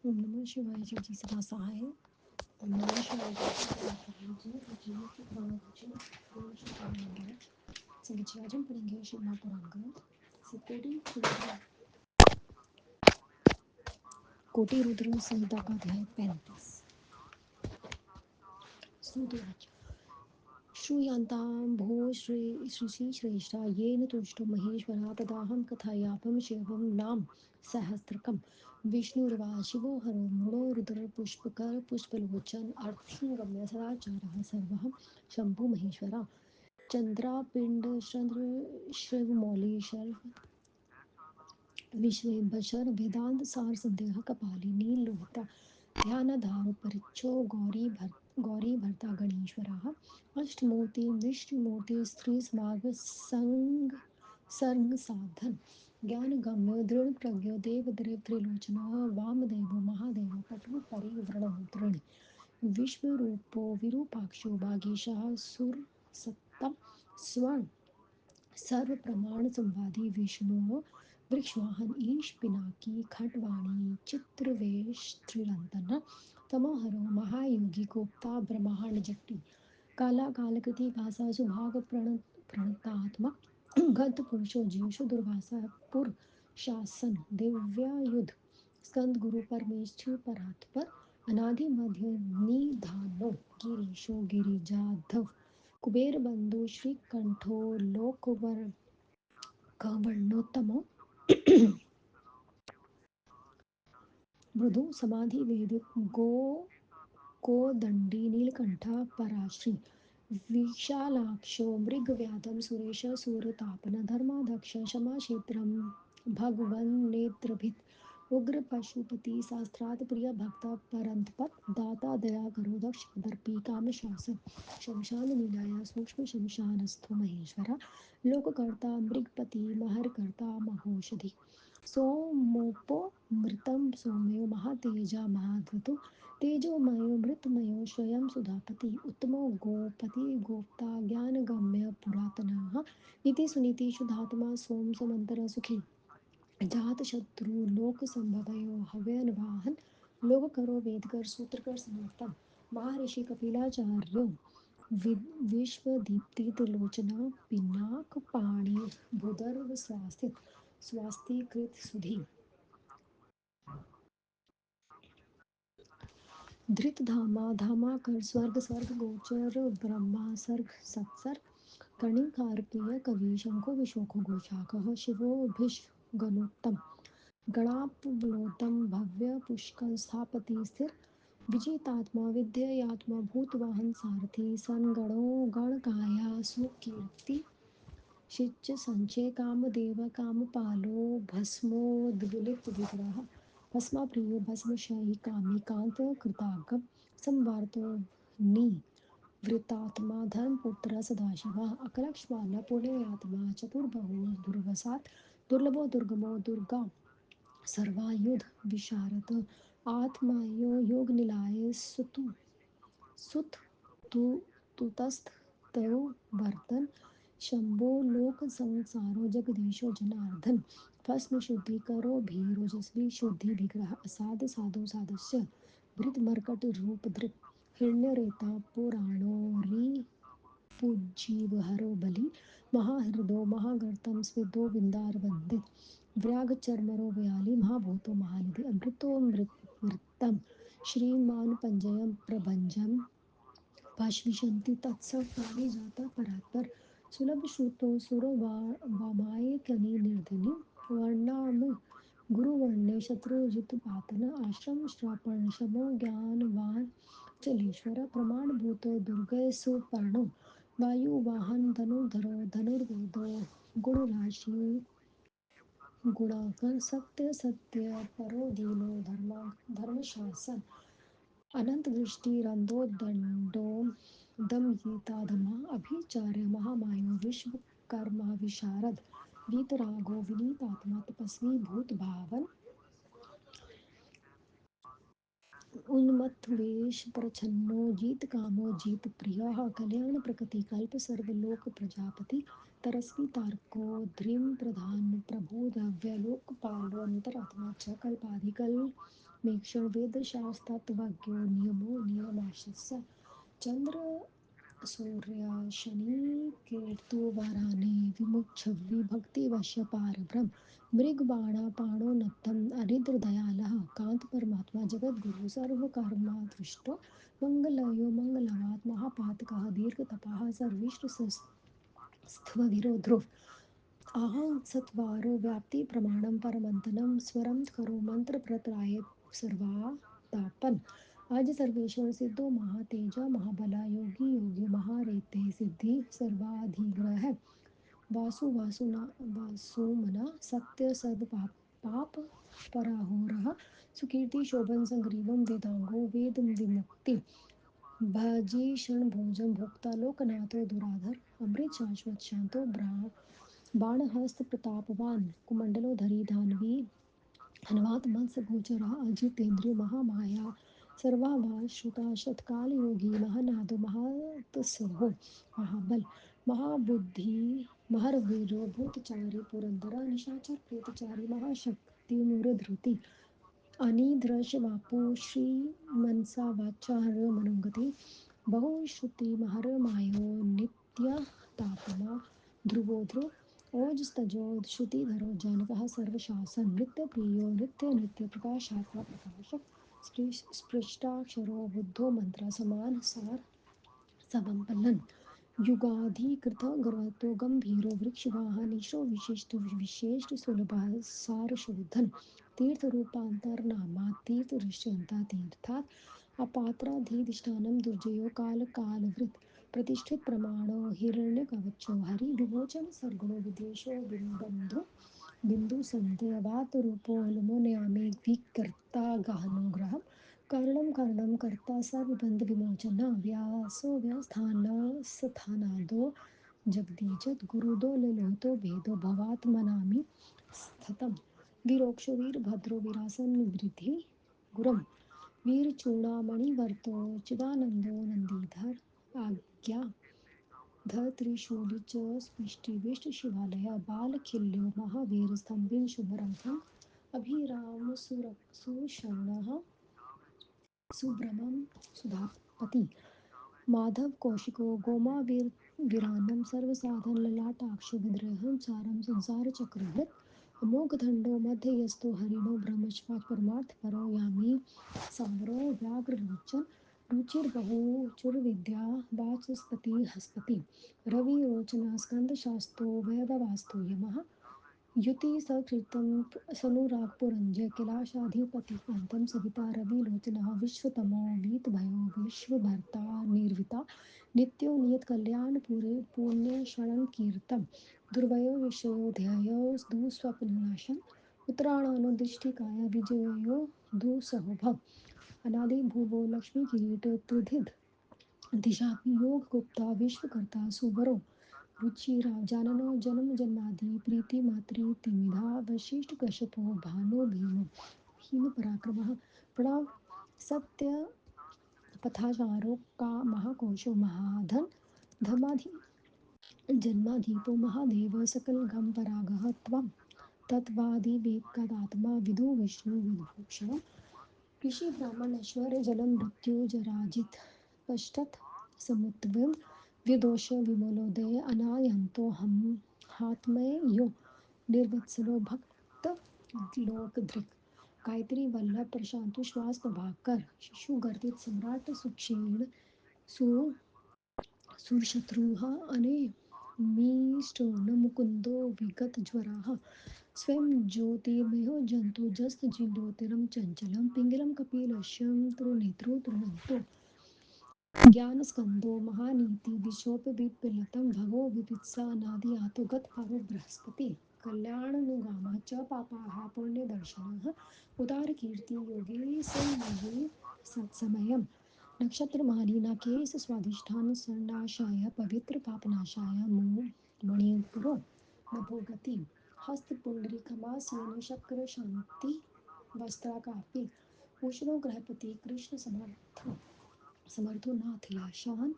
ओम नमः शिवाय जय जी सदा सहाय। ओम नमः शिवाय जय जी जीव की प्राणोच्चय ओम शिवाय मंगल। संगीत जी आज हम पढ़ेंगे शिव महापुराण ग्रंथ से कोटि रुद्र संहिता का अध्याय 35। स्तुतिवाच श्रूयन्तां भो श्रीश्रेष्ठा येन तुष्टो महेश्वरः तदाहं कथयापं शिवं नाम सहस्रकं विष्णुर्वा शिवो हरो मृडो रुद्रपुष्पकर पुष्पलोचन अर्थिङ्गम्य सदाचारः सर्वः शम्भु महेश्वरा चन्द्रापिण्ड श्रवमौली शर्व विश्वेश्वर वेदांत सार संदेह कपाली नील लोहिता ध्यानधार परिच्छो गौरी भर्ता गणेश्वरः अष्टमूर्ति विष्णुमूर्ति स्त्री स्माग संग सर्ग साधन ज्ञानगम्यो दृढ़ प्रज्ञो देवदेव त्रिलोचनः वामदेवो महादेवो पटु परिवृणो दृढ़ विश्वरूपो विरूपाक्षो वागीशः सुरसत्ता स्वर्ण सर्व प्रमाण संवादी विष्णु वृक्षवाहन ईश पिनाकी खटवाणी चित्रवेश त्रिरंतन तमोहरो महायोगी गुप्ता ब्रह्मांड जट्टी काला कालकृति भाषा सुभाग प्रणतात्मा गत पुरुषो जीवशु दुर्वासा पुर शासन दिव्यायुध स्कंद गुरु परमेष्ठि परात्पर अनादि मध्य निधानो गिरीशो गिरिजाधव कुबेर बंधु श्री कंठो लोकवर कवर्णोत्तमो मृदु समाधि वेद गो कोदंडी नीलकंठ पराश्री विशालाक्षो मृगव्याधम सुरेश सूरतापन धर्माध्यक्ष क्षमाक्षेत्रम भगवन नेत्रभित उग्र पशुपति शास्त्रार्थ प्रिय भक्त परंतपत दाता दया करो दक्ष दर्पी काम शासन शमशान नीलाया सूक्ष्म शमशानस्थो महेश्वरा लोककर्ता मृगपति महरकर्ता महोषधि सोमोपो मृतं सौम्यो महातेजा महाद्वतो तेजोमयो मृतमयो स्वयं सुधापति उत्तमो गोपति गोप्ता ज्ञानगम्य पुरातनः इति सुनीति शुद्धात्मा सोम समंतर सुखी जात शत्रु लोक संभवयो हव्यनवाहन लोक करो वेदकर सूत्रकर सनातन महर्षि कपिलाचार्यो विश्वदीप्ति त्रिलोचना पिनाक पाणी भूधर्व स्वास्तिकृत सुधी धृत धामा धामाकर स्वर्ग स्वर्ग गोचर ब्रह्मा सर्ग सत्सर्ग कणिकारकीय कवि शंको विशोको घोषाकः शिवो गणोत्तम गणापवलोतम भव्य पुष्कर स्थापति स्थिर विजितात्मा विद्ययात्मा भूतवाहन सारथी सनगणो गणकाया सुकीर्ति शिच संचय कामदेव कामपालो भस्मोद्गलित विग्रह भस्मप्रियो भस्मशायी कामी कांत कृतागम संवार्तो वृतात्मा धर्मपुत्र सदाशिवा अकलक्ष्माला पुण्ययात्मा चतुर्बहु दुर्वसात दुर्लभो दुर्गमो दुर्गा सर्वायुध विशारद आत्मायो योग निलाय सुत तु तुतस्थ तयो वर्तन शंभो लोक संसारो जगदीशो जनार्दन भस्म शुद्धि करो भी रोजस्वी शुद्धि विग्रह असाध साधु साधस्य भृत मर्कट रूप धृत हिरण्य रेता पुराणो री पूज्जीव हरो बलि महाहृदो महागर्तम स्विदो विंदार वंदित व्याघ चर्मरो व्याली महाभूतो महानिधि अमृतो वृत्तम श्रीमान पंजयम प्रभंजम भाष्विशन्ति तत्सव पारिजाता परात्पर सुलभ श्रुतो सुरो वामाय कनि निर्धनि वर्णाम गुरुवर्णे शत्रुजित पातन आश्रम श्रापण शमो ज्ञानवान चलेश्वर प्रमाणभूतो दुर्गय सुपर्णो वायुवाहन धनुर्धरो धनुर्वेदो गुणराशि गुणाकर सत्य सत्य परो दीनो धर्मशासन अनंत वृष्टि रंदो दंडो दमयिताधमा अभिचार्य महामायो विश्वकर्मा विशारद वीतरागो विनीतात्मा तपस्वी भूत भावन उन्मत्तवेश प्रच्छन्नो जीत कामो जीत प्रियः कल्याण प्रकृति कल्प सर्वलोक प्रजापति तरस्वी तारको ध्रीम प्रधान प्रभु दव्य लोकपालो अंतरात्मा च कल्पाधिकल्प मेक्षण वेदशास्त्रत्वज्ञो नियमो नियमाश्च चंद्र सूर्य शनि कीर्तुवराने विमुक्षव्य भक्तिवश्य पारब्रह्म मृगबाणापाणो नत्तम अनिद्रदयालः कांत परमात्मा जगद्गुरु सर्वकर्मात्विष्टो मंगलयो मंगलवात् महापातकः दीर्घतपः सर्विष्ट ध्रुव अहं सत्वारो व्याप्ति प्रमाणम परमंतनम स्वरम करो मंत्र प्रतराय सर्वातापन आज सर्वेश्वर सिद्धो महातेजा महाबला योगी योगी महारेते सिद्धि सर्वाधिग्रह वासु वासुना वासुमना सत्य सर्व पाप पाप पराहोरः सुकीर्ति शोभन संग्रीवम वेदांगो वेद विमुक्ति भजे क्षण भोजन भोक्ता लोकनाथो दुराधर अमृत शाश्वत शांतो बाणहस्त प्रतापवान कुमंडलोधरी धानवी हनुमात मंस गोचर अजितेंद्रिय महामाया सर्वाभास श्रुता शतकाल योगी महानादो महातसहो महाबल महाबुद्धि महावीरो भूतचारी पुरंदर निशाचर प्रेतचारी महाशक्ति मूर्धृति अनिद्रश वापो श्री मनसा वाचार मनोगति बहुश्रुति महर मायो नित्य तापमा ध्रुवो ध्रुव ओजस्तजो श्रुतिधरो जानकः सर्वशासन नित्य प्रियो नित्य नित्य प्रकाशात्मा प्रकाशक स्पृष्टाक्षरो बुद्धो मंत्र समान सार समपलन युगाधिकृत गर्वतो गंभीरो वृक्षवाहनिशो विशिष्ट विशेष सुलभ सारशोधन तीर्थ रूपांतर नामा तीर्थ ऋष्यंता तीर्थात् अपात्राधिष्ठानम दुर्जयो काल कालवृत प्रतिष्ठित प्रमाणो हिरण्य कवचो हरि विमोचन सर्गुणो विदेशो बिंबंधु बिंदु संध्यवात रूपोल्मो नयामि विकर्ता गहनोग्रहम् कर्णं कर्णं कर्ता सर्वबंध विमोचन व्यासो व्यवस्थान स्थानादो जगदीजत गुरुदो ललोतो भेदो भवात्मनामि स्थितम् वीरोक्षो वीरभद्रो वीरासन वृद्धि गुरम वीरचूड़ामणिवर्तो चिदानंदो नंदीधर आज्ञा धत्रिशूलि च स्पृष्टिविष्टशिवालय बालखिल्यो महावीर स्तंभिन शुभरंभम् अभिराम सुशर्णः सुब्रह्मण्यम सुधापति माधव कौशिको गोमा वीरानम सर्वसाधन ललाटाक्ष विद्रेहम सारम संसार चक्रवृत अमोघदंडो मध्ययस्तो हरिणो ब्रह्मश्वास परमार्थ परो यामी सामरो व्याघ्र लोचन रुचिर्बहुचुर्विद्या वाचस्पति हस्पति रवि रोचना स्कंद शास्तो वैभवास्तो यमः युति सकृतं सनुरागपुरंजय कैलाशाधिपतिकान्तं सविता रविलोचनः विश्वतमो वीतभयो विश्वभर्ता निर्विता नित्यो नियतकल्याणपुरे पुण्यक्षणङ्कीर्तं दुर्वयो विषयो ध्येयो दुःस्वप्ननाशम् उत्तरायणो दृष्टिकाय विजयो दुःसहो अनादि भुवो लक्ष्मी किरीट त्रिधिद दिशापि योग गुप्ता विश्वकर्ता सुवरो रुचिरा जाननो जन्म जन्मादि प्रीति मातृ तिमिधा वशिष्ठ कश्यपो भानु भीम पराक्रमः प्रणव सत्य पथाचारो का महाकोशो महाधन धर्माधि जन्माधीपो महादेव सकल गम परागः त्वं तत्वादिवेकात्मा विदु विष्णु विभूषण ऋषि ब्राह्मण ऐश्वर्य जलम मृत्यु जराजित पश्चात समुद्रम विदोष विमलोदय अनायंतो हम हात्मय यो निर्वत्सलो भक्त लोकधृक गायत्री वल्लभ प्रशांतु श्वास प्रभाकर शिशु गर्दित सम्राट सुक्षेण सु सुरशत्रुः अनेमिष्टो मुकुंदो विगत ज्वराः स्वयं ज्योतिर्मयो जन्तु जस्तजिल्लोतिरं चञ्चलं पिङ्गलं कपिलश्यं तृनेत्रो तृणन्तो ज्ञानस्कन्दो महानीति दिशोपविप्लुतं भगो विपित्सा नादियातो गतपरो बृहस्पति कल्याणानुगामा च पापाः पुण्यदर्शनः उदारकीर्ति योगी संयोगी सत्समयम् नक्षत्रमाली नाकेश स्वाधिष्ठान संनाशाय पवित्र पापनाशाय मणिपुरो नभोगति हस्तपुंडरीकमासीन शक्र शांति वस्त्राकापि उष्णो ग्रहपति कृष्ण समर्थो नाथ लाशान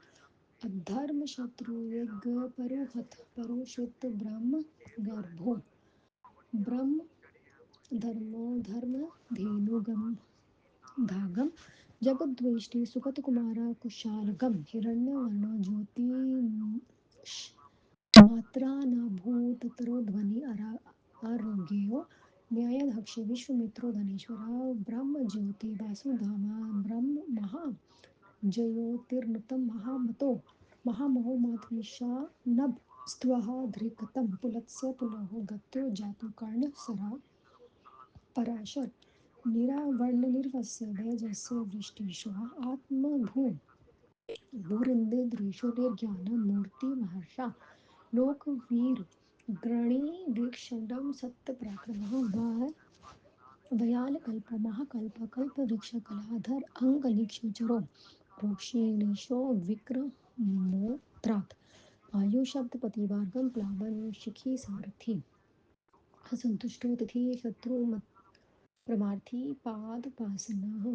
अधर्म शत्रु यज्ञ परुहत परुषित ब्रह्म गर्भो ब्रह्म धर्मो धर्म धेनुगम धागम जगद्वेष्टि सुगतकुमार कुशालकं हिरण्यवर्णो ज्योति मात्रा न भूततरो ध्वनि आरोग्यो न्यायधक्ष विश्वमित्रो धनेश्वरा ब्रह्मज्योति वासुधामा ब्रह्म महा जयोतिर्नृतं महामतो महामहो मातृषा नभ स्त्वः धृकतं पुलत्स्य पुलहो गत्यो जातु कर्णसरा पराशर निरावर्णनिर्वस्य वैजस्य वृष्टिशो आत्मभू भूरिन्द्रदृशो निर्ज्ञानमूर्तिमहर्षा लोकवीर ग्रणी वीक्षणं सत्यपराक्रमः वयालकल्पो महाकल्प कल्पवृक्षकलाधर अङ्गलिक्षुचरो रोक्षीणीशो विक्रमोऽत्रात् आयुशब्दपतिवार्गं प्लावन शिखी सारथि असन्तुष्टो तिथि शत्रुमत् पादपासनः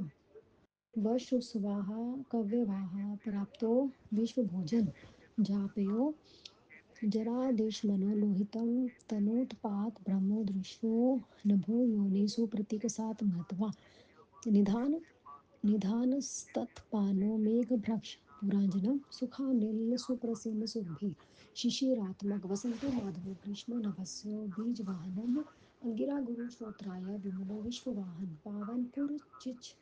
वश्रुस्वाहा कव्यवाहा प्राप्तो विश्वभोजन जापयो जरादेशमनो लोहितं तनूत्पात ब्रह्मो दृश्यो नभो योनिषु प्रतीकसात् महत्वा निधान निधानस्तत्पानो मेघभ्रक्ष पुराञ्जनं सुखानिलसुप्रसेनसुरभि शिशिरात्मक वसन्तो माधवो ग्रीष्मो नभस्यो बीजवाहनम् अंगिरा गुरुश्रोत्राय विमलो विश्ववाहन पावन पुरचिच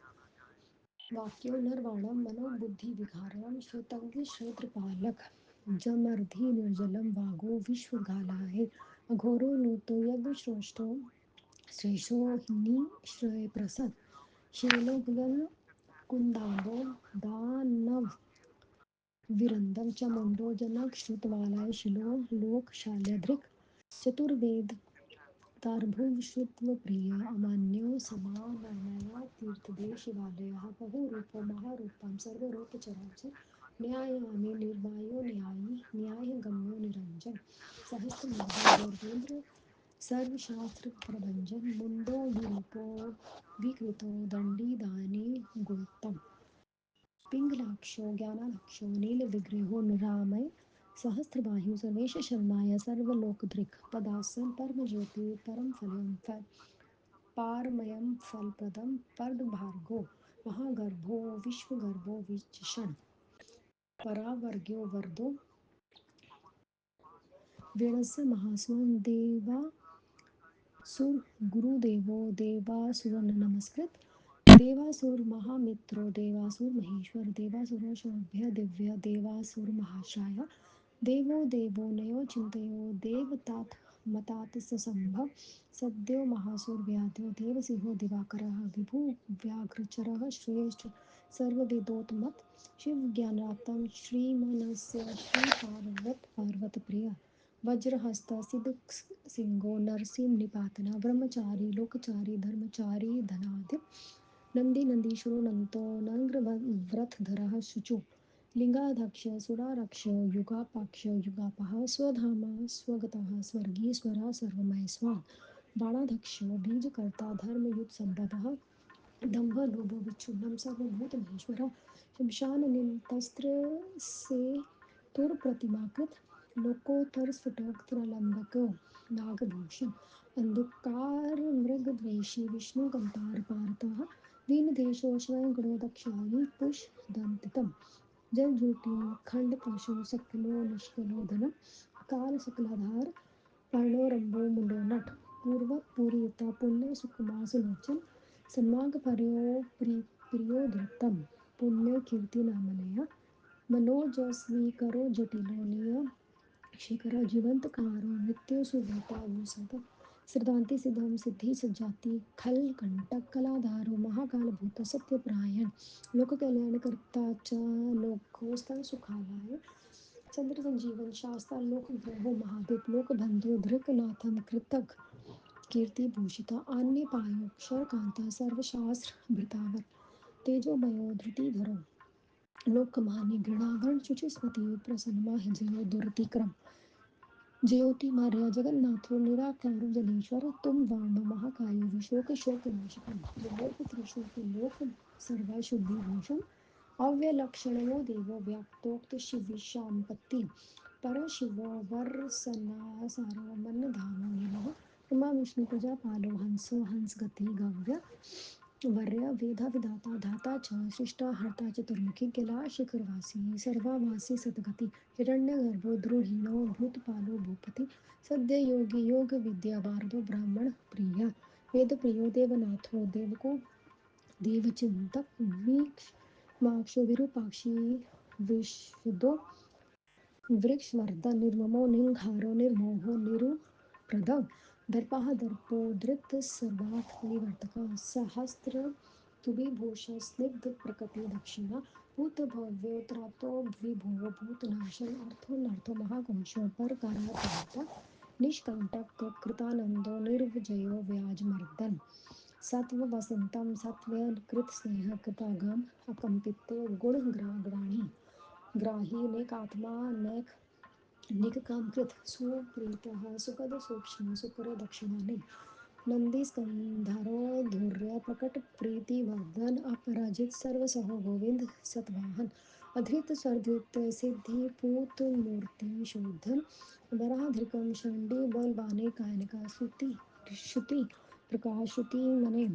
वाक्यो नरवाणं मनोबुद्धिविकारं श्वेतङ्गश्रौत्रपालक जमर्धि निर्जलं वागो विश्वगालाहे अघोरो नूतो यज्ञश्रेष्ठो श्रेषो निःश्रयप्रसद शीलोगगन कुन्दाम्बो दानव विरन्दं च मुण्डो जनक श्रुतवालय शिलो लोकशाल्यधृक् चतुर्वेद तार्भुवश्रुत्वप्रिय अमान्यो समाननया तीर्थदेशिवालयः बहुरूपो महारूपं सर्वरूपचराचर न्यायानि निर्मायो न्यायी न्यायगम्यो निरञ्जन सहस्रनामं गौरवेन्द्र सर्वशास्त्रप्रभञ्जन मुण्डो विरूपो विकृतो दण्डी दानी गुरुत्तम पिङ्गलाक्षो ज्ञानाध्यक्षो नीलविग्रहो निरामय सहस्रबाहु सर्वेश शरणाय सर्वलोकधृक् पदासन परमज्योति परमफलं पारमयं फलप्रदं परमभार्गो महागर्भो विश्वगर्भो विचिषण परावर्ग्यो वरदो वीणस्य महास्वं सुर गुरुदेवो देवासुरन नमस्कृत देवासुर महामित्रो देवासुर महेश्वर देवासुरो शोभ्य दिव्य देवासुर महाशाय देवो देवो नयो चिन्तयो देवतात मतात ससंभव सद्यो महासुर व्याध्यो देवसिंहो दिवाकरः विभु व्याघ्रचरः श्रेष्ठ सर्ववेदोत्तमत् शिवज्ञानार्थं श्रीमनस्य पार्वतप्रिय वज्रहस्त सिंहो नरसिंह ब्रह्मचारी लोकचारी धर्मचारी धनाधिप नंदी नंदीश्वरो नंतो नंग्रव्रतधरः शुचो लिंगाध्यक्ष सुरारक्ष युगापाक्ष युगापः स्वधामा स्वगतः स्वर्गीश्वरः सर्वमय स्वान् बाणाध्यक्ष बीजकर्ता धर्मयुतसंभवः दंभ लोभ विच्छुन्नं सर्वभूतमहेश्वरः शमशाननिलतस्त्र से तुरप्रतिमाकृत लोकोत्तरस्फुटोत्तरलम्बको नागभूषण अन्धकारमृगद्वेषी विष्णुगन्तारपारतः दीनदेशो स्वयं दक्षायी पुष्दन्तितं जलजूटी खण्डपाशो सकलो निष्कलो काल सकलाधार पर्णोरंभो मुंडो नट पूर्वपूरिता पुण्य सुकुमार सुलोचन सन्मार्गपर्यो प्रियो धृतम पुण्य कीर्ति नामनया मनोजस्वी करो जटिलो नियम शिखर जीवंत कारो नित्य सुभीता सदा सिद्धांति सिद्धम सिद्धि सज्जाति खल कंटक कलाधारो महाकाल भूत सत्यपरायण लोक कल्याण करता च लोकोस्ता सुखालय चंद्र संजीवन शास्ता लोक ग्रहो महादीप लोक बंधु धृकनाथम कृतक कीर्ति भूषिता अन्य पायो क्षर कांता सर्वशास्त्र भृतावर तेजोमयो धृतिधरो लोकमानि गृणावरण शुचिस्मति प्रसन्नमा जयो दुर्तिक्रम ज्योति मार्या जगन्नाथो निराकारो जलेश्वर तुम वाणो महाकायो विशोक शोक नाशकम त्रिलोक त्रिशूल लोक सर्वा शुद्धि भूषण अव्यलक्षणो देवो व्याप्तोक्त शिविशाम्पत्ति परशिवो वर्सना सारो मन धामो नमः उमा विष्णु प्रजापालो हंसो हंस गति गव्य वर्य वेदा विधाता धाता च सृष्टा हर्ता चतुर्मुखी किला शिखरवासी सर्वावासी सद्गति हिरण्यगर्भो द्रुहिणो भूतपालो भूपति सद्य योगी योग विद्या वारदो ब्राह्मण प्रिय वेद प्रियो देवनाथो देवको देवचिंतक वीक्ष्माक्षो विरूपाक्षी विशदो वृक्षवर्धन निर्ममो निर्घारो निर्मोहो निरुप्रद दर्पः दर्पोद्धृत सर्वात् परिवर्तकः सहस्र तुबिभूष स्निग्ध प्रकृति दक्षिणा भूतभव्योत्रातो विभुवो भूतनाशन अर्थो नर्थो महाकोशो परकारात्मता निष्कंटक कृतानंदो निर्वजयो व्याजमर्दन सत्व वसंतम सत्व कृत स्नेह कृतागम अकंपितो गुणग्राणी ग्राही नेकात्मा नेक निककामकृत सुप्रीतः सुखद सूक्ष्म सुकर दक्षिणाने नंदी स्कंधारो धुर्य प्रकट प्रीति वर्धन अपराजित सर्वसह गोविंद सतवाहन अधृत स्वरधृत सिद्धि पूत मूर्ति शोधन वराधृकम शंडी बलवाने कायनिका श्रुति प्रकाश श्रुति मने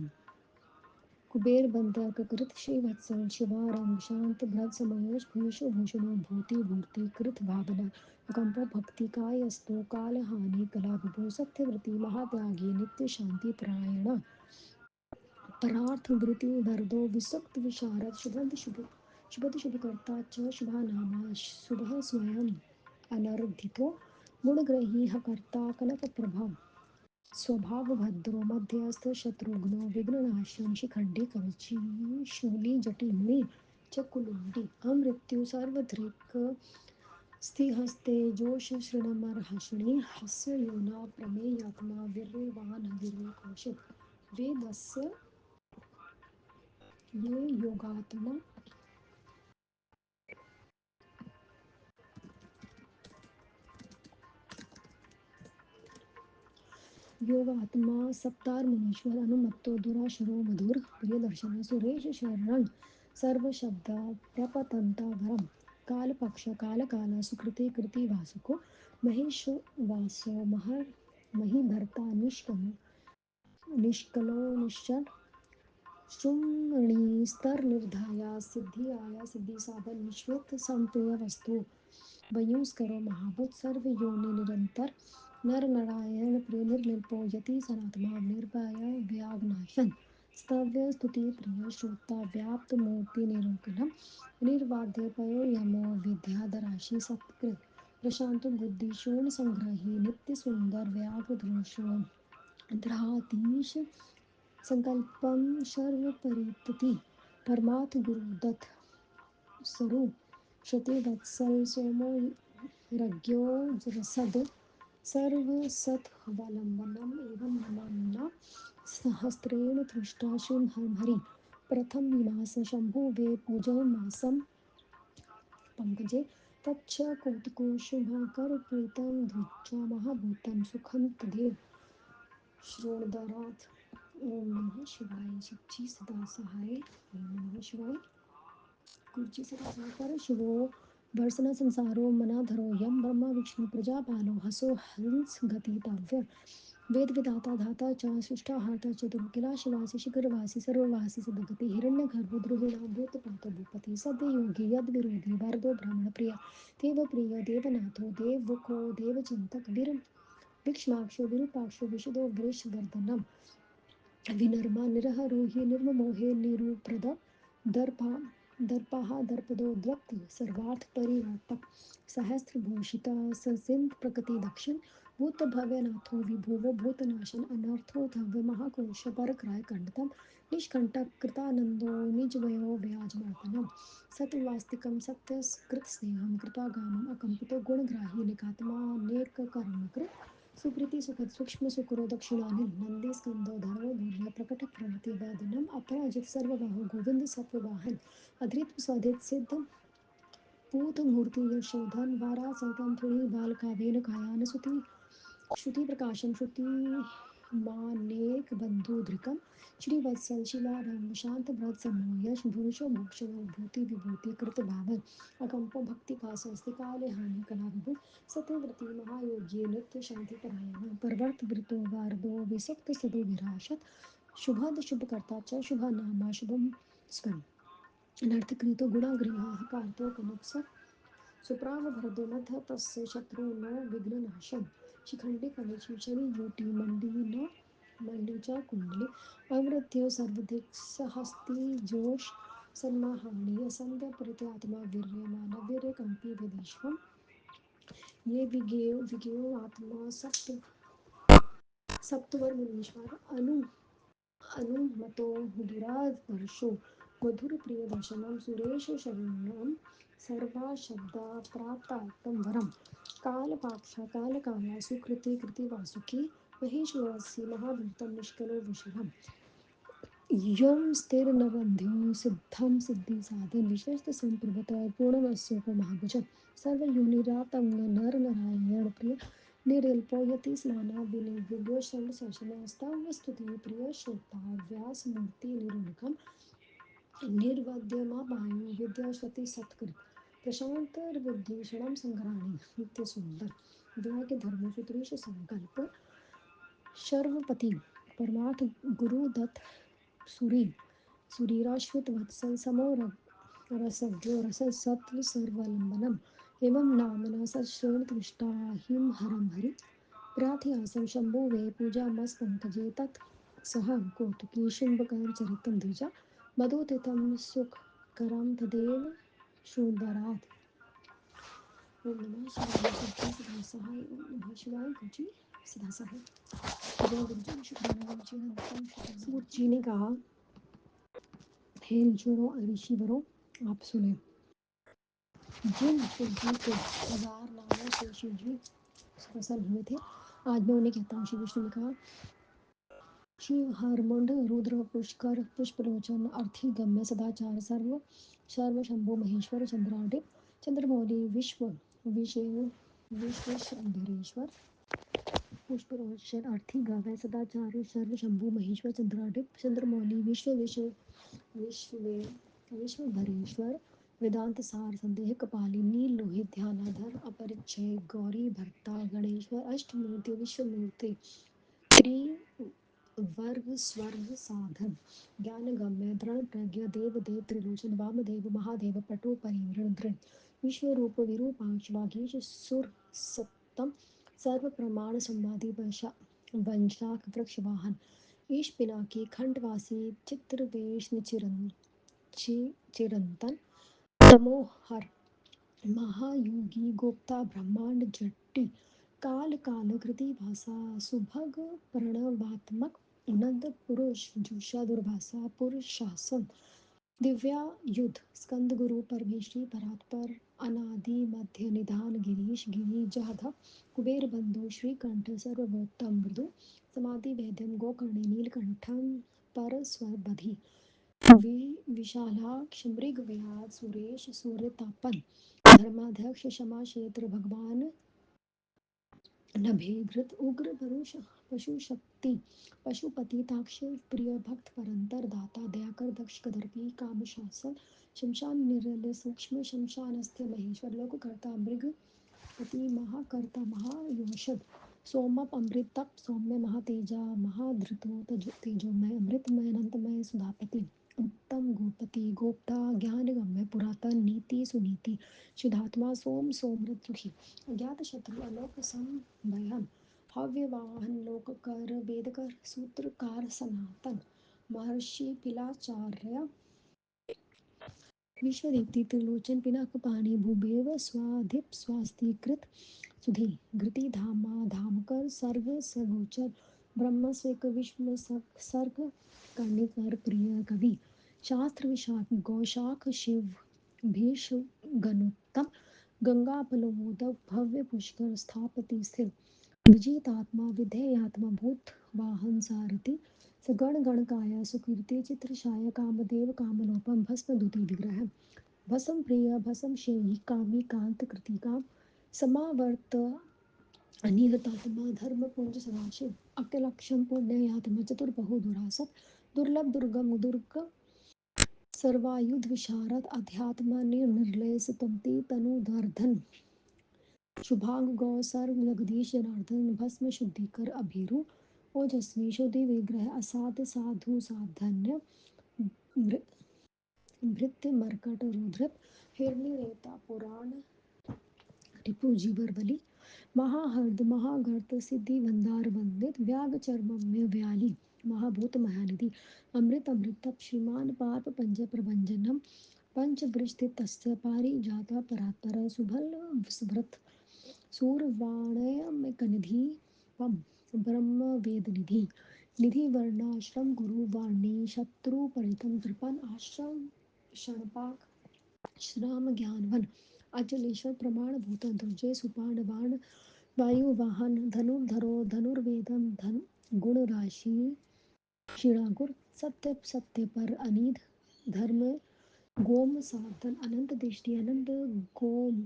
कुबेर बंधक कृत श्रीवत्सल शुभारंभ शांत भ्रत समयश भूषो भूषणो भूति भूर्ति कृत भावना कंपो भक्ति काय अस्तु काल हानि कला विभो सत्यव्रति महात्यागी नित्य शांति परायण परार्थ वृत्ति वरदो विसक्त विशारद शुभद शुभकर्ता च शुभानामा शुभ स्वयं अनर्धितो गुणग्रही कर्ता कनक प्रभा स्वभाव भद्रो मध्यस्थ शत्रुघ्नो विघ्ननाशन शिखंडी कवची शूली जटी मुनि चकुलुंडी अमृत्यु सर्वधृक स्थिहस्ते जोश शृणमर्हषिणी हस्य योना प्रमेयात्मा वीर्यवान वीर्यकोशित वेदस्य ये योगात्मा योगात्मा सप्तार मुनीश्वर अनुमत्तो दुराशरो मधुर प्रियदर्शन सुरेश शरण सर्वशब्द प्रपतंता वरम काल पक्ष काल काल सुकृते कृति वासुको महेश वासो महर मही भरता निष्कलो निश्चल शुंगणी स्तर निर्धाया सिद्धि आया सिद्धि साधन निश्चित संप्रिय वस्तु वयुस्करो महाभूत सर्व योनि निरंतर नर नारायण प्रिय निर्लिपो यति सनातमा निर्भय व्यागनाशन स्तव्य स्तुति प्रिय श्रोता व्याप्त मूर्ति निरूपणम निर्वाद्य पयो यमो विद्याधराशि सत्कृत प्रशांत बुद्धि शून्य संग्रही नित्य सुंदर व्याघ्र धृषो द्राधीश संकल्पम सर्व परितति परमात्म गुरुदत्त स्वरूप श्रुतिवत्सल सोमो रज्ञो रसद सर्वसत्वलम्बनम् एवं नमन्ना सहस्रेण दृष्टा शृण्हरि प्रथम निवास शंभु वे पूजमासं पंकजे तच्च कौतुको शुभाकर प्रीतं धृत्वा महाभूतं सुखं तदेव श्रोणदरात् ओम नमः शिवाय सच्ची सदा सहाय ओम नमः शिवाय गुरुजी से कर शिवो भर्सना संसारो मना धरो यम ब्रह्मा विष्णु प्रजापालो हसो हंस गति ताव्य वेद विधाता धाता च सृष्टा हाता चतुर्किला शिवासी शिखरवासी सर्ववासी सदगति हिरण्य गर्भ द्रुहिणा भूत पात भूपति सद्य योगी यद विरोधी वरदो ब्राह्मण प्रिय देव प्रिय देवनाथो देवको देवचिंतक वीर विक्ष्माक्षो विरूपाक्षो विशदो वृषवर्धनम विनर्मा निरहरोहि निर्ममोहे निरुप्रद दर्पा दर्पः दर्पदोद्रक्त सर्वार्थ परिवर्तक सहस्रभूषित ससिंध प्रकृति दक्षिण भूत भव्यनाथो विभुवो भूतनाशन अनर्थो धव्य महाकोश परक्राय कंडतम निष्कंटक कृतानंदो निजवयो व्याजमर्दनम सत्वास्तिकम सत्यकृत स्नेहम कृतागामम अकंपितो गुणग्राही निकात्मा नेक कर्मकृत सुप्रीति सुखद सूक्ष्म सुकुरो दक्षिणानिल नंदी स्कंदो धरो धूर्य प्रकट प्रतिवदनम अपराजित सर्वबाहु गोविंद सत्ववाहन अधृत स्वधित सिद्ध पूत मूर्ति यशोधन वारा संतम थुणी बाल कावेन कायान सुति श्रुति प्रकाशम श्रुति मानेक बंधु धृकम श्रीवत्सल शिलारंग शांत भ्रत समो यश भूषो भूषणो भूति विभूति कृत भावन अकंपो भक्ति का स्वस्ति काले हानि कला विभु सत्यव्रति महायोगी नित्य शांति परायण परवर्त वृतो वारदो विसक्त सदो विराशत शुभाद शुभकर्ता च शुभा नामा शुभम स्मरण अनर्थकृतो गुणाग्रहाः कार्तो कनक सुप्राव भरदोनथ तस्य शत्रु नो विघ्ननाशम शिखंडी फलेषु शनि यूटी मंडी न मंडी च कुंडली अवृत्यो सर्वदिक्सहस्ती जोष सन्माहानि असंध्य परित्यात्मा वीर्यमान वीर्यकंपी विदेशम ये विगेयो आत्मा सप्तवर मुनीश्वर अनुमतो दुरादर्शो मधुर प्रिय दर्शनम सुरेश शरणम सर्वा शब्दा प्राप्तार्थम वरम कालपाक्षा कालकाला सुकृति कृति वासुकी महेश्वरस्य महाभूतं निष्कलो वृषभम यं स्थिरनरन्ध्यो सिद्धं सिद्धिसाधन विशेषत संप्रभत पूर्णमस्योपमहाभुजं सर्वयोनिरातंग नर नारायण प्रिय निरल्पो यति स्नाना विनिर्विद्यो शरणशरणस्तां स्तुति प्रिय श्रोता व्यासमूर्ति निरुणकम् निर्वाद्यमापायो विद्याश्वती सत्कृत प्रशांतर विद्येषणं संग्राणी नित्य सुंदर वैराग्य धर्मसूत्रेश संकल्प शर्वपति परमार्थ गुरु दत्त सुरी सुरीराश्रित वत्सल समो रसज्ञो रस सत्व सर्वलंबनम एवं नामना सश्रेण तुष्टा हिम हरम हरि प्रार्थयासं शंभो वे पूजा मस पंकजे तत् सह कौतुकी शुंभकर चरितं द्विजा मधुतितं सुखकरं तदेव शूद्रात् ओम नमः शिवाय गुरुजी सदा सहाय ओम नमः शिवाय गुरुजी सदा सहाय जय गुरुजी शुक्राना गुरुजी अनंतम सूत जी ने कहा हे ऋषिवरों आप सुने जिन शिवजी के 1000 नामों से शिवजी प्रसन्न हुए थे आज मैं उन्हें कहता हूँ श्री विष्णु ने कहा शिव हरमुंड रुद्र पुष्कर पुष्पलोचन अर्थी गम्य सदाचार सर्व सर्व शंभु महेश्वर चंद्राडिप चंद्रमौली विश्व विषेव विश्वेश्वरेश्वर पुष्पलोचन अर्थी गव्य सदाचार सर्व शंभु महेश्वर चंद्राडिप चंद्रमौली विश्व विश्वभरेश्वर वेदांत सार संदेह कपालिनी लोहित ध्यानाधर अपरिच्छय गौरी भर्ता गणेश्वर अष्टमूर्ति विश्वमूर्ति त्रिवर्ग स्वर्ग साधन ज्ञान गम्य दृढ़ प्रज्ञ देव देव त्रिलोचन वामदेव महादेव पटो परिवृण दृढ़ विश्व रूप विरूपाक्ष वागीश सुर सप्तम सर्व प्रमाण संवादी वंशाख वृक्ष वाहन ईश पिनाकी खंडवासी चित्रवेश चिरंतन तमोहर महायोगी गुप्ता ब्रह्मांड जट्टी काल काल कृति भाषा सुभग प्रणवात्मक नंद पुरुष जुषा दुर्भाषा पुरुष शासन दिव्या युद्ध स्कंद गुरु परमेश्वरी परात्पर अनादि मध्य निधान गिरीश गिरी जाधा कुबेर बंधु श्रीकंठ सर्वभूतम मृदु समाधि वेद्यम गोकर्णे नीलकंठम पर स्वरबधि विशालाक्ष मृगव्याध सुरेश सूर्यतापन धर्माध्यक्ष क्षमा क्षेत्र भगवान नभेघृत उग्र परुष पशु शक्ति पशुपति ताक्ष प्रिय भक्त परंतर दाता दयाकर दक्ष कदर्पी काम शासन शमशान निरल सूक्ष्म शमशानस्थ महेश्वर लोककर्ता मृग पति महाकर्ता महायोषध सोमप अमृतप सौम्य महातेजा महाधृतो तेजोमय अमृतमय अनंतमय सुधापति उत्तम गोपति गोप्ता ज्ञान गम्य पुरातन नीति सुनीति शुद्धात्मा सोम सोमृत सुखी अज्ञात शत्रु अलोक संभयन हव्यवाहन लोककर वेदकर सूत्रकार सनातन महर्षि पिलाचार्य विश्वदीप्ति त्रिलोचन पिनाकपाणि भूभेव स्वाधिप स्वास्तीकृत सुधी घृति धामा धामकर सर्ग सगोचर ब्रह्म स्वेक विश्व सर्ग कर्णिकर प्रिय कवि शास्त्र विशाख गौशाख शिव भीष गणोत्तम गंगा बलमोदक भव्य पुष्कर स्थापति स्थिर विजितात्मा विधेयात्मा भूत वाहन सारथि सगण गणकाय सुकीर्ति चित्रशाय कामदेव कामलोपम भस्म दुति विग्रह भसम प्रिय भसम शेयी कामी कांत कृतिका समावर्त अनिहतात्मा धर्म पुंज सदाशिव अकलक्षम पुण्ययात्मा चतुर्बहु दुरासत दुर्लभ दुर्गम दुर्ग सर्वायुध विशारद अध्यात्म निर्लय सुतंती तनुधर्धन शुभांग गौ सर्व जगदीश जनार्दन भस्म शुद्धिकर अभीरु ओजस्वी शुद्धि विग्रह असाध्य साधु साधन्य भृ- भृत्य मर्कट रुद्र हिरण्यरेता पुराण रिपु जीवर बलि महाहर्द महागर्त सिद्धि भंडार वंदित व्याग चर्मम्य व्याली महाभूत महानिधि अमृत अमृत तप श्रीमान पाप पंच प्रभंजनम पंच वृष्टि तस्य पारी जाता परात्पर सुभल सुभृत सूरवाणयकनिधि पम ब्रह्म वेद निधि निधि वर्णाश्रम गुरु वाणी शत्रु परितम कृपन आश्रम क्षणपाक श्राम ज्ञानवन अचलेश्वर प्रमाण भूत ध्वजे सुपाण बाण वायु वाहन धनुर्धरो धनुर्वेदम धन गुण राशि शिणागुर सत्य सत्य पर अनिध धर्म गोम साधन अनंत दृष्टि अनंत गोम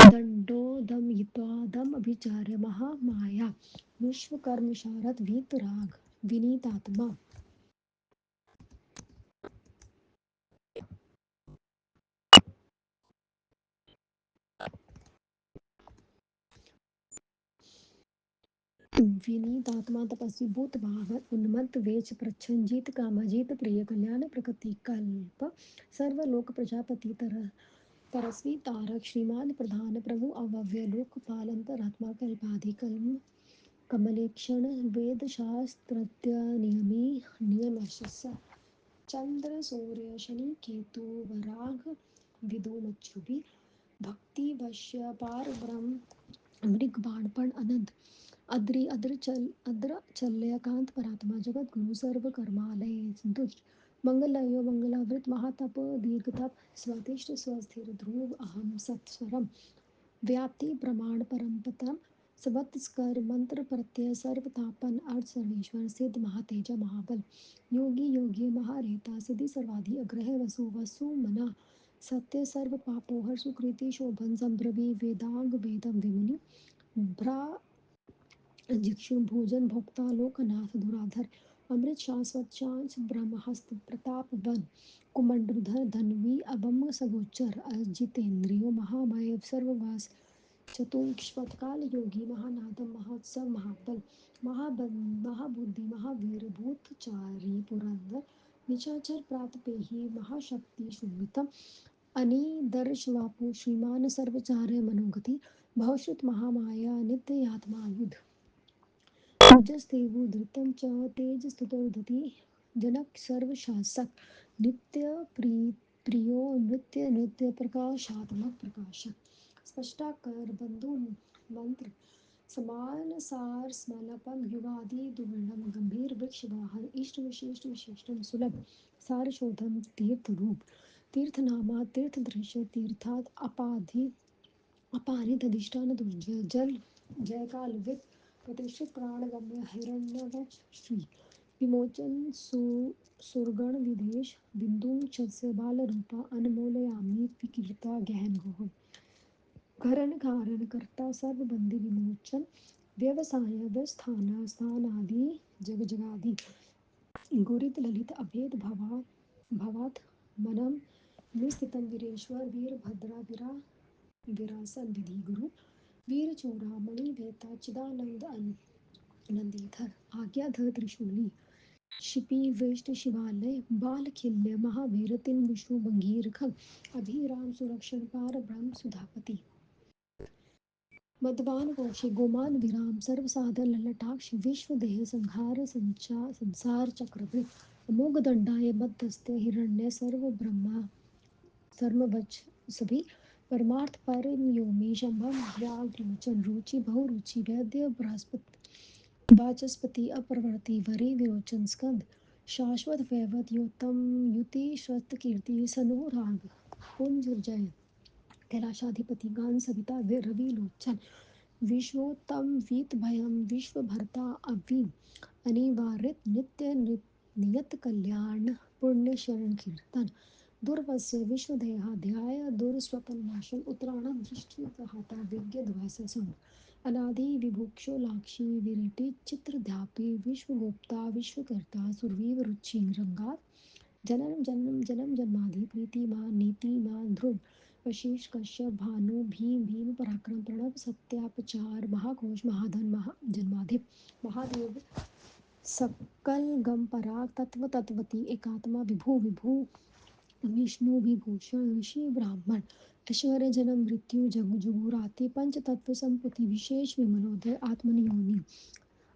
दंडोदमहित्वादम अभिचार्य महामाया विश्वकर्म शारद वीतराग विनीतात्मा विनीतात्मा तपस्वी भूत भाव उन्मत्त वेच प्रच्छंजित कामजित प्रिय कल्याण प्रकृति कल्प सर्वलोक प्रजापति तरस्वी तारक श्रीमान प्रधान प्रभु अव्यय लोक पालंतरात्मा कल्पाधिकल्म कमलेक्षण वेद शास्त्रज्ञ नियमी नियमशस्य चंद्र सूर्य शनि केतु वराग विदुमच्छुभि भक्ति वश्य पार ब्रह्म मृग बाणपण अनंत अद्र चल्यकांत परात्मा जगत गुरु सर्व कर्मालय दुष्ट मंगलयो मंगलावृत महातप दीर्घ तप स्वतिष्ठ स्वस्थिर ध्रुव अहम सत्स्वरम व्याप्ति प्रमाण परमपतम संवत्सर मंत्र प्रत्यय सर्वतापन अर्थ सर्वेश्वर सिद्ध महातेज महाबल योगी योगी महारेता सिद्धि सर्वाधि अग्रह वसु वसु मना सत्य सर्व पापोहर सुकृति शोभन संभ्रवी वेदांग वेदम विमुनि भ्रा जिक्षु भोजन भोक्ता लोकनाथ दुराधर अमृत शाश्वत शांस ब्रह्महस्त प्रताप वन कुमंडलधर धन्वी अबम सगोचर अजितेंद्रियो महामय सर्ववास चतुष्पथकाल योगी महानादम महोत्सव महाबल महाबल महाबुद्धि महावीर भूतचारी पुरंदर निशाचर प्रातपेही महाशक्ति शुभितम अनिदर्शवापु श्रीमान सर्वचार्य मनोगति भवश्रुत महामाया नित्यात्मा युध ओजस्तेषु धृतं च तेजस्तुतोदधि जनक सर्वशासक नित्य प्रियो नृत्य नृत्य प्रकाशात्मक प्रकाशक स्पष्टाकर बंधु मंत्र समान सार स्मलपम युगादि दुर्वर्णम गंभीर वृक्ष वाहन इष्ट विशिष्ट विशिष्टम सुलभ सार शोधम तीर्थ रूप तीर्थनामा तीर्थ दृश्य तीर्थात अपाधि अपानित अधिष्ठान दुर्जय जल जयकाल विद प्रतिष्ठित प्राणगम्य हिरण्यवच श्री विमोचन सुरगण विदेश बिंदु छस्य बाल रूपा अनमोलयामी विकीर्ता गहन गोह करण कारण कर्ता सर्व बंदी विमोचन व्यवसाय व्यवस्थान स्थानादि जग जगादि गुरित ललित अभेद भवात मनम निस्थितम वीरेश्वर वीरभद्रा विरासन विधि गुरु वीर चूड़ामणि वेता चिदानंद नंदीधर आज्ञाधर त्रिशूली शिपि वेष्ट शिवालय बाल खिल्य महावीर तिन विष्णु बंगीर खग अभिराम सुरक्षण पार ब्रह्म सुधापति मदवान कौशि गोमान विराम सर्व साधन ललटाक्ष विश्व देह संहार संसार चक्रवृत अमोघ दंडाय मध्यस्थ हिरण्य सर्व ब्रह्मा सर्ववच सभी परमार्थ परम योमी शंभम व्याघ्रलोचन रुचि बहुरुचि वैद्य बृहस्पति वाचस्पति अप्रवर्ति वरे विरोचन स्कंद शाश्वत वैवत योत्तम युति श्रत कीर्ति सनुराग कुंज जय कैलाशाधिपति गान सविता रवि लोचन विश्वोत्तम वीत भयम विश्व भरता अवी अनिवार्य नित्य नियत कल्याण पुण्य शरण कीर्तन दुर्वस्य विश्वदेहाध्याय दुर्स्वपन नाशम उत्तरायण दृष्टि हाता विज्ञ ध्वससम अनादि विभुक्षो लाक्षी विरटि चित्रध्यापी विश्वगोप्ता विश्वकर्ता सुरवीव रुचि रंगात जननम जन्म जन्म जन्माधि प्रीतिमान नीतिमान ध्रुव वशिष्ठ कश्यप भानु भीम भीम पराक्रम प्रणव सत्यापचार महाघोष महाधन जन्माधिप महादेव सकल गम पराग तत्व तत्वती एकात्मा विभु विभु विष्णु विभूषण ऋषि ब्राह्मण ऐश्वर्य जन्म मृत्यु जग जुगुराति पंच तत्व संपत्ति विशेष विमलोदय आत्मनियोनि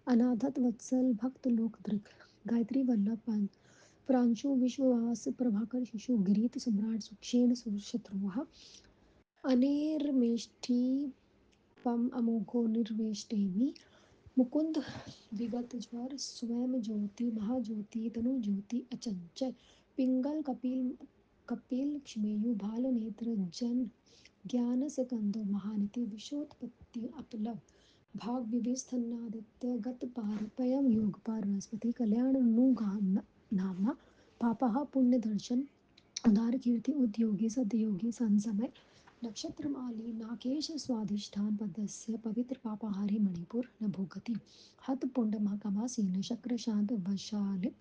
अनाथत वत्सल भक्त लोकदृक् गायत्री वल्लभ प्रांशु विश्ववास प्रभाकर शिशु गिरीत सम्राट सुक्षेण शत्रुः अनिर्मेष्टि पम अमोघो निर्वेष्टेमि मुकुंद विगत ज्वर स्वयं ज्योति महाज्योति तनु ज्योति अचंचल पिंगल कपिल कपिल क्षमेयु भाल नेत्र जन ज्ञान सकंदो महानिति विशोत्पत्ति अपलव भाग विभिस्तन्नादित्य गत पार पयम योग पार बृहस्पति कल्याण नामा पापः पुण्य दर्शन उदार कीर्ति उद्योगी सद्योगी संसमय नक्षत्रमाली नाकेश स्वाधिष्ठान पदस्य पवित्र पापाहारी मणिपुर न भोगति हत पुंड महाकमासीन शक्र शांत वशालिप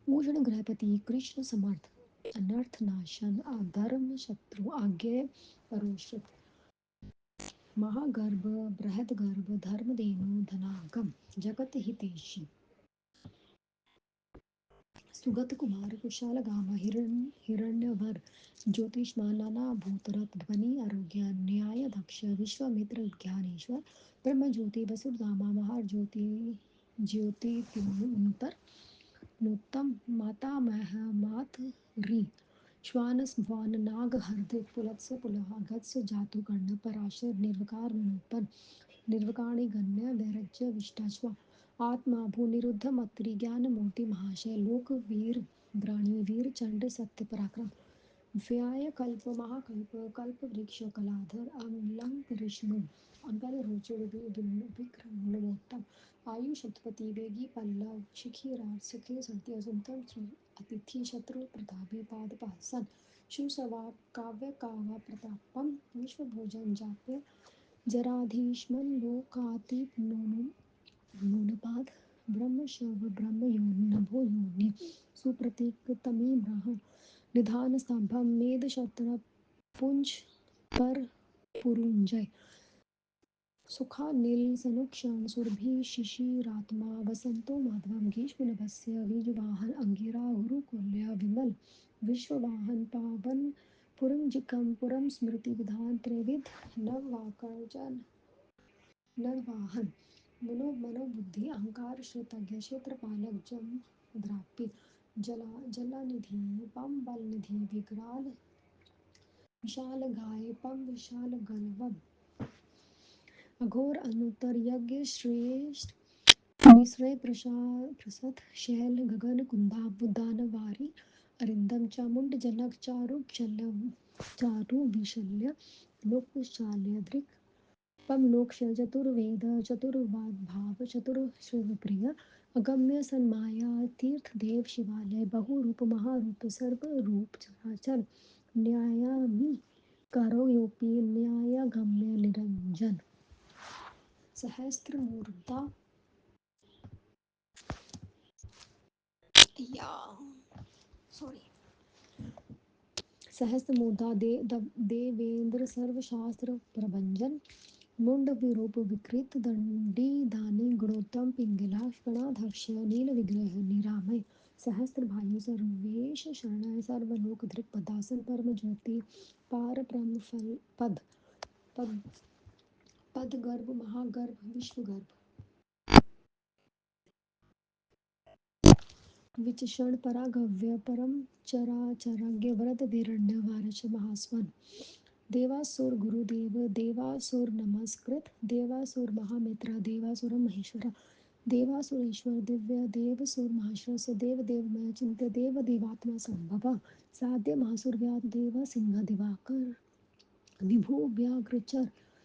भूषण गृहपति कृष्ण समर्थ अनर्थ नाशन अधर्म शत्रु आज्ञे परोषित महागर्भ बृहदगर्भ धर्मधेनु धनागम जगत हितेशी सुगत कुमार कुशाल गामा हिरण्यवर ज्योतिष्मान नाना भूतरथ ध्वनि आरोग्य न्याय दक्ष विश्वामित्र ज्ञानेश्वर ब्रह्म ज्योति वसुधामा महाज्योति ज्योति नूतर नूतम मातामह मातरि श्वान नाग हृदय पुलत्स्य पुलह गत्स्य जातु कर्ण पराशर निर्वकार विनूपन निर्वकाणि गण्य वैरज्य विष्टाश्व आत्मा भूनिरुद्ध मत्रि ज्ञान मूर्ति महाशय लोक वीर ग्राणी वीर चंड सत्य पराक्रम व्याय कल्प महाकल्प कल्प वृक्ष कलाधर अमलंक विष्णु अंबर रुचिर विक्रम नमोत्तम आयु शतपति वेगी पल्लव शिखी राज सखे सत्य सुंदर श्री अतिथि शत्रु प्रतापी पाद पासन शिव सवा काव्य कावा प्रतापम विश्व भोजन जाप्य जराधीश्मन लोकातीत नूनपाद ब्रह्म शव ब्रह्म योनि नभो योनि सुप्रतीक तमी ब्रह निधान स्तंभम मेद शत्र पुंज पर पुरुंजय सुखानिल सनुक्षण सुरभि शिशिरात्मा वसंतो माधवम ग्रीष्म नभस्य बीजवाहन अंगिरा गुरुकुल्य विमल विश्ववाहन पावन पुरंजिकम पुरम स्मृति विधान त्रिविध नववाकर्जन नरवाहन मनोबुद्धि अहंकार श्रुतज्ञ क्षेत्रपालक जम द्रापि जलानिधि पम बलनिधि विकराल विशाल गाय पम विशाल गलवम अघोर अनुत्तर यज्ञ श्रेष्ठ निश्रय प्रसथ शैल गगन कुंदाब दानवारी अरिंदम चामुंड जनक चारु विशल्य लोकशाल्य दृक् पम लोकशल चतुर्वेद चतुर्वाद भाव चतुर्श्रवप्रिय अगम्य सन्माया तीर्थ देव शिवालय बहुरूप महारूप सर्वरूप चराचर न्यायामी करो योपी न्यायगम्य निरंजन सहस्त्रमूर्धा या सॉरी सहस्त्रमूर्धा देवेंद्र सर्वशास्त्र प्रभंजन मुंड विरूप विकृत दंडी दानी गुणोत्तम पिंगला गणाध्यक्ष नील विग्रह निरामय सहस्त्र भायु सर्वेश शरण सर्वलोक दृक्पदासन परम ज्योति पार ब्रह्म फल पद पद पद गर्भ महागर्भ विश्वगर्भ विचक्षण परागव्य परम चराचरज्ञ वरद हिरण्य वारच महास्वन देवासुर गुरुदेव देवासुर नमस्कृत देवासुर महामित्र देवासुर महेश्वर देवासुरेश्वर दिव्य देवसुर महाश्रस देव देवमय चिंत्य देव देवात्मा संभव साध्य महासुर व्याध देव सिंह दिवाकर विभु व्याघ्रचर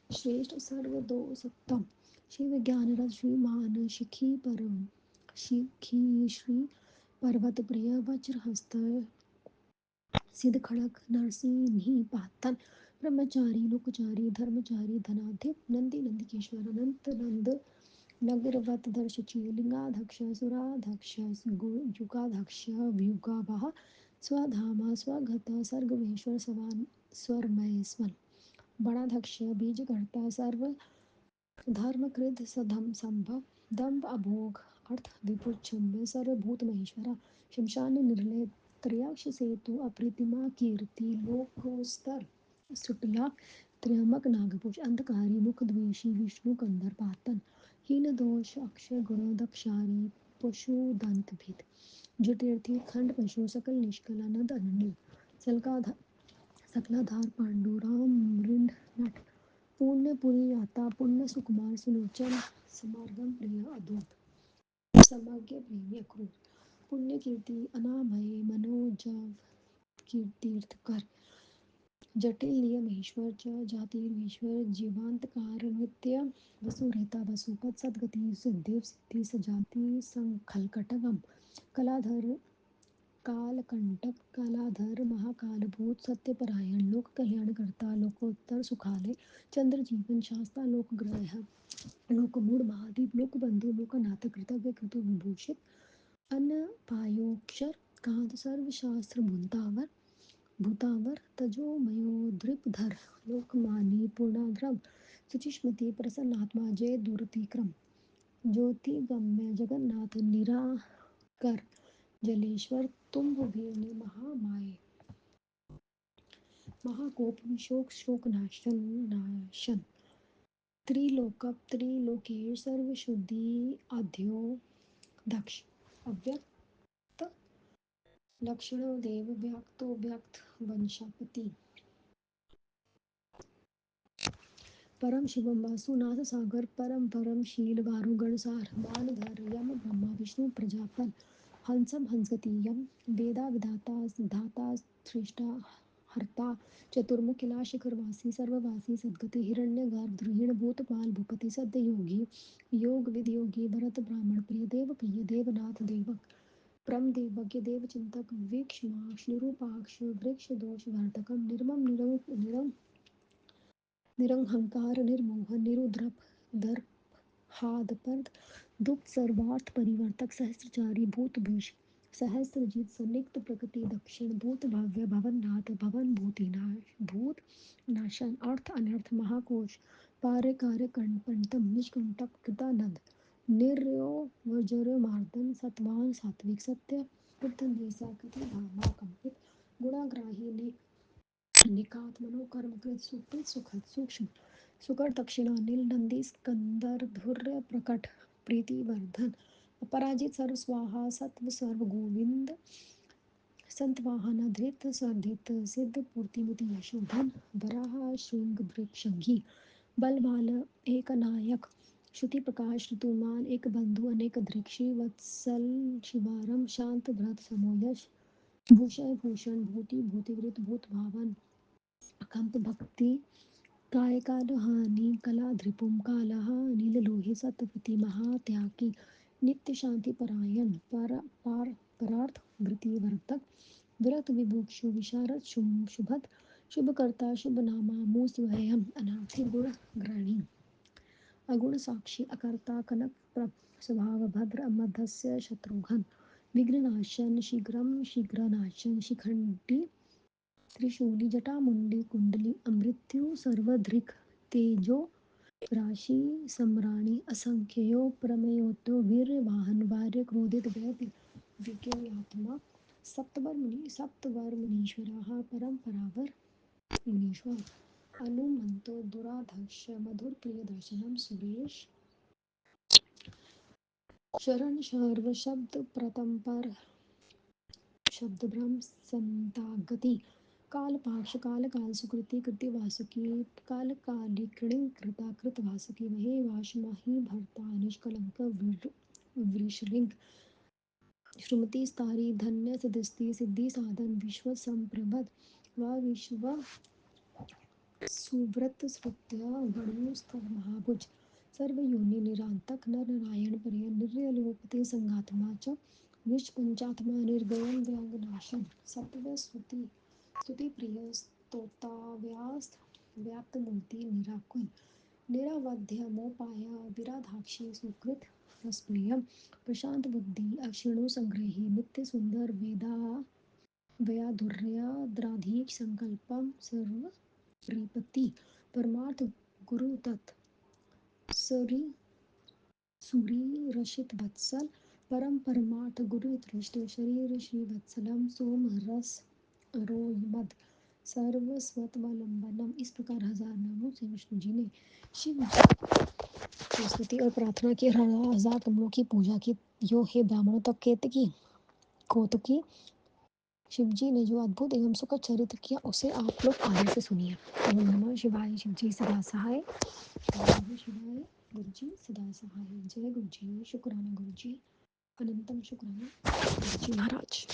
श्रेष्ठ सर्वदो सत्तम शिव ज्ञान रथ श्रीमान शिखी श्री पर्वत प्रिय वज्रहस्त सिद्ध खड़ग नरसिंही पातन ब्रह्मचारी लोकचारी धर्मचारी धनाधिप नंदी नंदिकेश्वर अनंत नंद नगरवत दर्शची लिंगाध्यक्ष सुराध्यक्ष युगाध्यक्ष व्युगावाह स्वधामा स्वगत सर्गवेश्वर स्वरमय स्वन बणाध्यक्ष बीजकर्ता सर्व धर्मकृत सधम संभव दंभ अभोग अर्थ विपुच्छम्य सर्वभूत महेश्वरा शमशान निर्लय त्रयाक्ष सेतु अप्रीतिमा कीर्ति लोकोस्तर सुटला त्र्यंबक नागभुज अंधकारी मुख द्वेषी विष्णु कंदर पातन हीन दोष अक्षय गुण दक्षारी पशु दंत भित जटिर्थी खंड पशु सकल निष्कल अनंत अनन्य सलकाधार सकलाधार पांडु राम मृड नट पुण्यपुरी याता पुण्य सुकुमार सुलोचन समागम प्रिय अद्भुत समज्ञ प्रेमी अक्रूर पुण्य कीर्ति अनामय मनोजव कीर्तीर्थ कर जटिल नियम ईश्वर च जातिर्वीश्वर जीवांतकार नित्य वसुरहिता वसुपत सदगति सिद्धिव सिद्धि सजाति संखलकटगम कलाधर कालकंटक कालाधर महाकालभूत सत्यपरायण लोक कल्याणकर्ता लोकोत्तर सुखालय चंद्र जीवन शास्ता लोकग्रह लोकमूढ़ महादीप लोकबंधु लोकनाथ कृतज्ञ कृतु विभूषित अन्न पायोक्षर कांत सर्वशास्त्र भूतावर भूतावर तजोमयोद्रिपधर लोकमानी पूर्णाद्रव सुचिस्मति प्रसन्नात्मा जय दुरतिक्रम ज्योतिगम्य जगन्नाथ निराकर जलेश्वर तुम्भ भीर्नि महामाये महाकोप विशोक शोकनाशन नाशन त्रिलोकप त्रिलोकेश सर्वशुद्धि आद्यो दक्ष अव्यक्त लक्षणो देव व्याक्तो व्यक्त वंशापति परम शिवम वासुनाथ सागर परम परम शील वारु गणसार मानधर यम ब्रह्मा विष्णु प्रजापन हंसम हंसगति यम वेदा विधाता धाता सृष्टा हर्ता चतुर्मुख शिखर वासी सर्ववासी सद्गति हिरण्य गर्भ द्रहिण भूतपाल भूपति सद्य योगी योग विद योगी भरत ब्राह्मण प्रिय देवनाथ देवक परम देवज्ञ देव चिंतक वीक्षमाक्ष निरूपाक्ष वृक्ष दोष वर्धकम निर्मम निरम निरहंकार निर्मोह निरुद्रप दर्पहादपर्द दुप्त सर्वार्थ परिवर्तक सहस्रचारी भूतभूष सहस्रजित सन्निग्ध प्रकृति दक्षिण भूत भव्य भवननाथ भवन भूतिनाश भूत नाशन अर्थ अनर्थ महाकोश पार्य कार्य पंतम निष्कंटक कृतानंद निर्यो वज्र मार्दन सत्वान सात्विक सत्य कृतन देसा कृति धामा कंपित गुणाग्राही निकात्मनो कर्मकृत सुकृत सुखद सूक्ष्म सुकर दक्षिणा नील नंदी स्कंदर धुर्य प्रकट प्रीतिवर्धन अपराजित सर्व स्वाहा सत्व सर्व गोविंद संत वाहन धृत सर्धित सिद्ध पूर्तिमति यशोधन वराह श्रृंग वृक्षंगी बल बाल एक नायक श्रुति प्रकाश ऋतुमान एक बंधु अनेक दृक्षि वत्सल शिवारम शांत भ्रत समोयश भूषय भूषण भूति भूतिवृत भूत भावन अकंप भक्ति काय काल हानि कला ध्रिपुम कालः नीललोहि सतपति महात्यागी नित्य शांति परायण परार्थ वृत्ति वर्तक विरक्त विभुक्षु विशारद शुभद शुभकर्ता शुभ नामा मूसवयम अनाथि गुण ग्रणी अगुण साक्षी अकर्ता कनक प्रभ स्वभाव भद्र मध्यस्य शत्रुघ्न विघ्ननाशन शीघ्रम शीघ्रनाशन शिखंडी त्रिशूली जटामुंडी कुंडली अमृत्यु सर्वधृक तेजो राशि सम्राणी असंख्यो प्रमेयोत्तो वीर्यवाहन वार्य क्रोधित वैद्य विज्ञात्मा सप्तवर मुनीश्वराः परंपरावर मुनीश्वर अनुमंतो दुराधर्ष मधुर प्रिय दर्शनम सुरेश शरण शर्व शब्द प्रतम पर शब्द ब्रह्म संतागति काल पाक्ष काल काल सुकृति कृति वासुकी काल काली कृणिं कृता कृत वासुकी महे वाश मही भरता निष्कलंक वृषलिंग श्रुमति स्तारी धन्य सिद्धि सिद्धि साधन विश्व संप्रभद व विश्व सुव्रत श्रुत्या गणोस्तर महाभुज सर्वयोनि निरांतक नर नारायण पर्य निर्लोपते संगात्मा च विश्व पंचात्मा निर्गयम व्यंगनाशन सत्व स्तुति प्रिय स्तोता व्यास व्याप्त मूर्ति निराकुल निरावध्य मोपाया विराधाक्षी सुकृत रसप्रियम प्रशांत बुद्धि अक्षिणु संग्रही नित्य सुंदर वेदा व्याधुर्याद्राधीक संकल्पम सर्व रिपति परमार्थ गुरु तत् सरी सूरी रशित वत्सल परम परमार्थ गुरु दृष्टि शरीर श्री वत्सलम सोम रस अरोमद सर्वस्वतवलंबनम। इस प्रकार 1000 नामों से विष्णु जी ने शिव की स्तुति और प्रार्थना की। 1000 कमलों की पूजा की। यो हे ब्राह्मणों तक केतकी कौतुकी, शिवजी ने जो अद्भुत एवं सुखद चरित्र किया उसे आप लोग आगे से सुनिए। ओम नमः शिवाय। शिवजी सदा सहाय। ओम नमः शिवाय। गुरुजी सदा सहाय। जय गुरुजी। शुक्राना गुरुजी। अनंतम शुक्राना गुरुजी महाराज।